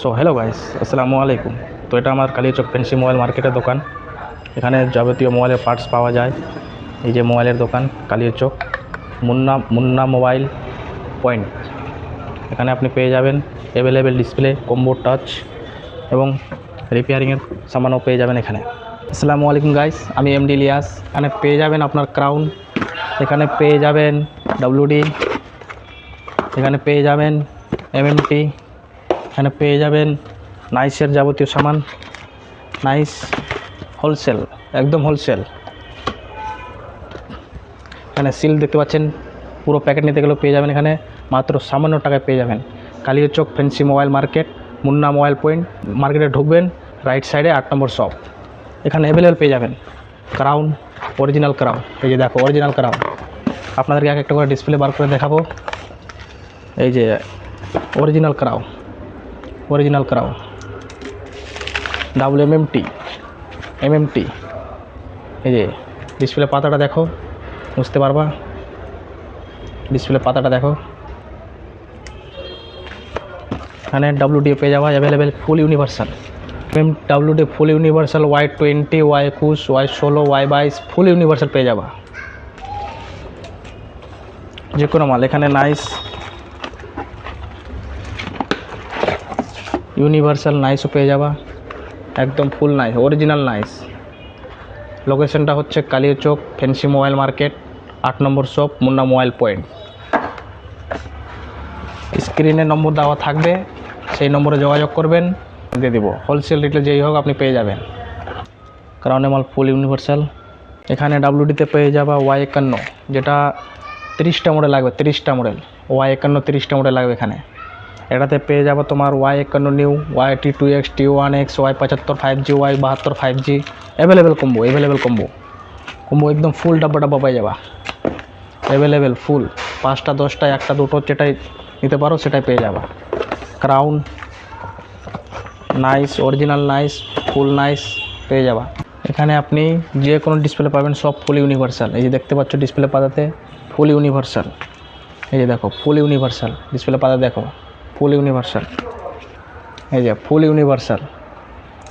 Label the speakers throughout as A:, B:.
A: So hello guys, আসসালামু আলাইকুম। তো এটা আমার কালিয়াচক ফ্যান্সি মোবাইল মার্কেটের দোকান। এখানে যাবতীয় মোবাইলের পার্টস পাওয়া যায়। এই যে মোবাইলের দোকান কালিয়াচক মুন্না মুন্না মোবাইল পয়েন্ট। এখানে আপনি পেয়ে যাবেন অ্যাভেলেবেল ডিসপ্লে, কম্বো টাচ এবং রিপেয়ারিংয়ের সামানও পেয়ে যাবেন এখানে। আসসালামু আলাইকুম গাইস, আমি এমডি ইলিয়াস। এখানে পেয়ে যাবেন আপনার ক্রাউন, এখানে পেয়ে যাবেন ডাব্লিউডি, এখানে পেয়ে যাবেন এমএমটি, এখানে পেয়ে যাবেন নাইসের যাবতীয় সামান। নাইস হোলসেল, একদম হোলসেল। এখানে সিল দেখতে পাচ্ছেন, পুরো প্যাকেট নিতে গেলেও পেয়ে যাবেন এখানে মাত্র সামান্য টাকায় পেয়ে যাবেন। Kaliachak fancy mobile market, Munna mobile point. মার্কেটে ঢুকবেন, রাইট সাইডে 8 নম্বর শপ। এখানে অ্যাভেলেবেল পেয়ে যাবেন ক্রাউন, অরিজিনাল ক্রাউন। এই যে দেখো অরিজিনাল ক্রাউন, আপনাদেরকে এক একটা করে ডিসপ্লে বার করে দেখাবো। এই যে original crown, original crown MMT. এই যে ডিসপ্লে পাতাটা দেখো, বুঝতে পারবা। ডিসপ্লে পাতাটা দেখো, এখানে ডাব্লিউডি পেয়ে যাওয়া available, full universal. WD full universal, Y20, Y21, Y16, Y22 full universal পেয়ে যাবা যে কোনো মাল। এখানে নাইস ইউনিভার্সাল নাইসও পেয়ে যাবা, একদম ফুল নাইস, অরিজিনাল নাইস। লোকেশনটা হচ্ছে কালিয়াচক ফ্যান্সি মোবাইল মার্কেট, 8 নম্বর শপ, মুন্না মোবাইল পয়েন্ট। স্ক্রিনে নম্বর দেওয়া থাকবে, সেই নম্বরে যোগাযোগ করবেন, দিয়ে দেবো। হোলসেল রেটে যেই হোক আপনি পেয়ে যাবেন। ক্রাউনের মাল ফুল ইউনিভার্সাল। এখানে ডাব্লিউডিতে পেয়ে যাবা Y51, যেটা 30টা মডেল লাগবে, 30টা মডেল Y51, 30টা মডেল লাগবে এখানে। এটাতে পেয়ে যাবো তোমার Y51 new, YT2X, T1X, Y75 5G, Y72 5G। Available combo একদম ফুল ডাব্বা পেয়ে যাবা, অ্যাভেলেবেল ফুল। 5টা 10টা 1টা 2টো যেটাই নিতে পারো সেটাই পেয়ে যাবা। ক্রাউন নাইস, অরিজিনাল নাইস, ফুল নাইস পেয়ে যাবা। এখানে আপনি যে কোনো ডিসপ্লে পাবেন, সব ফুল ইউনিভার্সাল। এই যে দেখতে পাচ্ছ ডিসপ্লে পাতাতে ফুল ইউনিভার্সাল। এই যে দেখো ফুল ইউনিভার্সাল ডিসপ্লে পাতা, দেখো ফুল ইউনিভার্সাল। এই যে ফুল ইউনিভার্সাল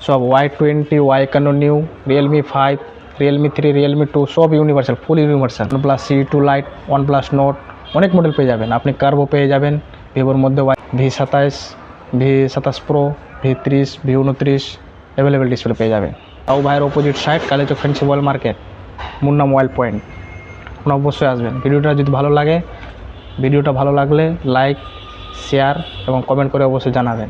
A: সব Y20, Y51 new, Realme 5, Realme 3, Realme 2 সব universal, full universal. OnePlus C2 Lite, OnePlus Note অনেক মডেল পেয়ে যাবেন আপনি। কার্ভো পেয়ে যাবেন, ভিভোর মধ্যে V27, V27 Pro, V30, V29 available display পেয়ে যাবেন। তাও ভাইয়ের opposite side Kaliachak fancy mobile market, Munna mobile point. আপনারা অবশ্যই আসবেন। ভিডিওটা যদি ভালো লাগে, ভিডিওটা ভালো লাগলে লাইক, শেয়ার এবং কমেন্ট করে অবশ্যই জানাবেন।